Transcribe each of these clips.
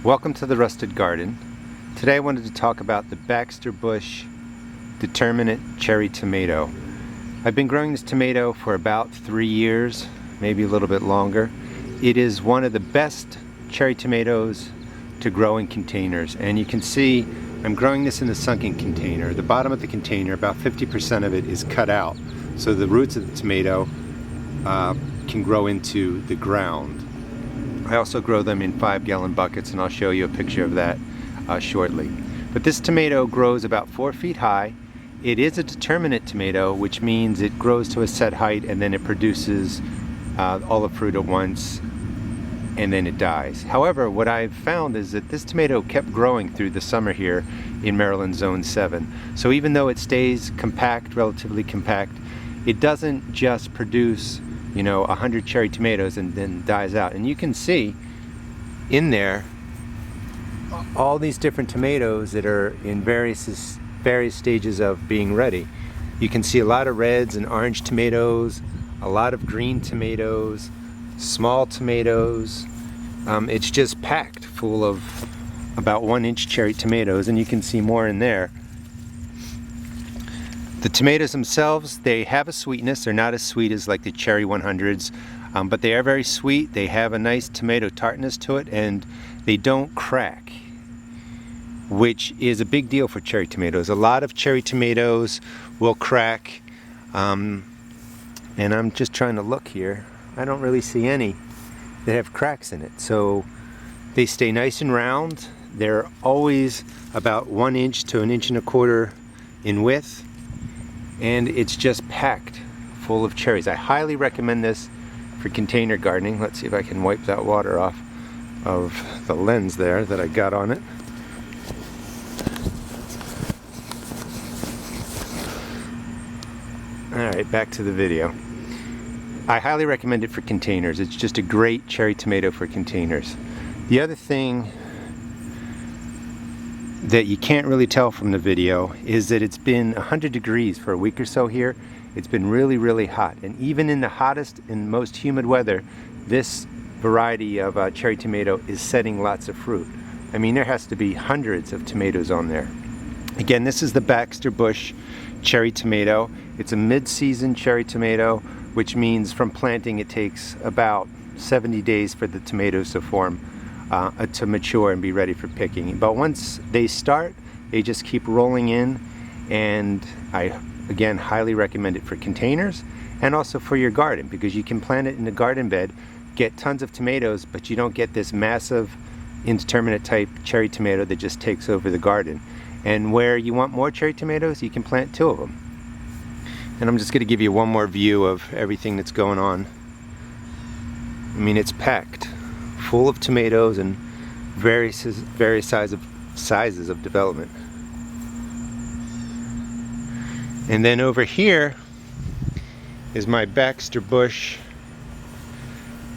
Welcome to the Rusted Garden. Today I wanted to talk about the Baxter bush determinate cherry tomato. I've been growing this tomato for about 3 years, maybe a little bit longer. It is one of the best cherry tomatoes to grow in containers, and you can see I'm growing this in a sunken container. The bottom of the container, about 50% of it is cut out, so the roots of the tomato can grow into the ground. I also grow them in 5-gallon buckets, and I'll show you a picture of that shortly. But this tomato grows about 4 feet high. It is a determinate tomato, which means it grows to a set height and then it produces all the fruit at once and then it dies. However, what I've found is that this tomato kept growing through the summer here in Maryland Zone 7. So even though it stays compact, relatively compact, it doesn't just produce 100 cherry tomatoes and then dies out. And you can see in there all these different tomatoes that are in various stages of being ready. You can see a lot of reds and orange tomatoes, a lot of green tomatoes, small tomatoes. It's just packed full of about 1-inch cherry tomatoes, and you can see more in there. The tomatoes themselves, they have a sweetness. They're not as sweet as like the cherry 100s, but they are very sweet. They have a nice tomato tartness to it, and they don't crack, which is a big deal for cherry tomatoes. A lot of cherry tomatoes will crack, and I'm just trying to look here. I don't really see any that have cracks in it. So they stay nice and round. They're always about 1 inch to 1.25 inches in width. And it's just packed full of cherries. I highly recommend this for container gardening. Let's see if I can wipe that water off of the lens there that I got on it. Alright, back to the video. I highly recommend it for containers. It's just a great cherry tomato for containers. The other thing that you can't really tell from the video is that it's been 100 degrees for a week or so here. It's been really, really hot, and even in the hottest and most humid weather, this variety of cherry tomato is setting lots of fruit. I mean, there has to be hundreds of tomatoes on there. Again, this is the Baxter bush cherry tomato. It's a mid-season cherry tomato, which means from planting it takes about 70 days for the tomatoes to form, to mature and be ready for picking. But once they start, they just keep rolling in, and I again highly recommend it for containers and also for your garden, because you can plant it in a garden bed, get tons of tomatoes, but you don't get this massive indeterminate type cherry tomato that just takes over the garden. And where you want more cherry tomatoes, you can plant 2 of them. And I'm just going to give you one more view of everything that's going on. I mean, it's packed full of tomatoes and various sizes of development. And then over here is my Baxter bush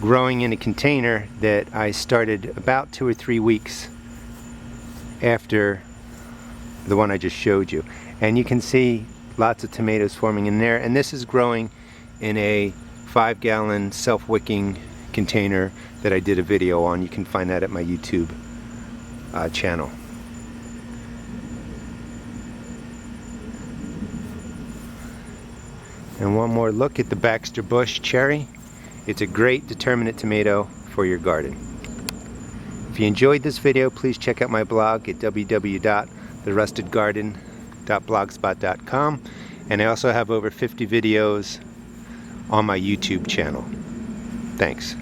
growing in a container that I started about 2 or 3 weeks after the one I just showed you. And you can see lots of tomatoes forming in there, and this is growing in a 5-gallon self-wicking container that I did a video on. You can find that at my YouTube channel. And one more look at the Baxter bush cherry. It's a great determinate tomato for your garden. If you enjoyed this video, please check out my blog at www.therustedgarden.blogspot.com, and I also have over 50 videos on my YouTube channel. Thanks.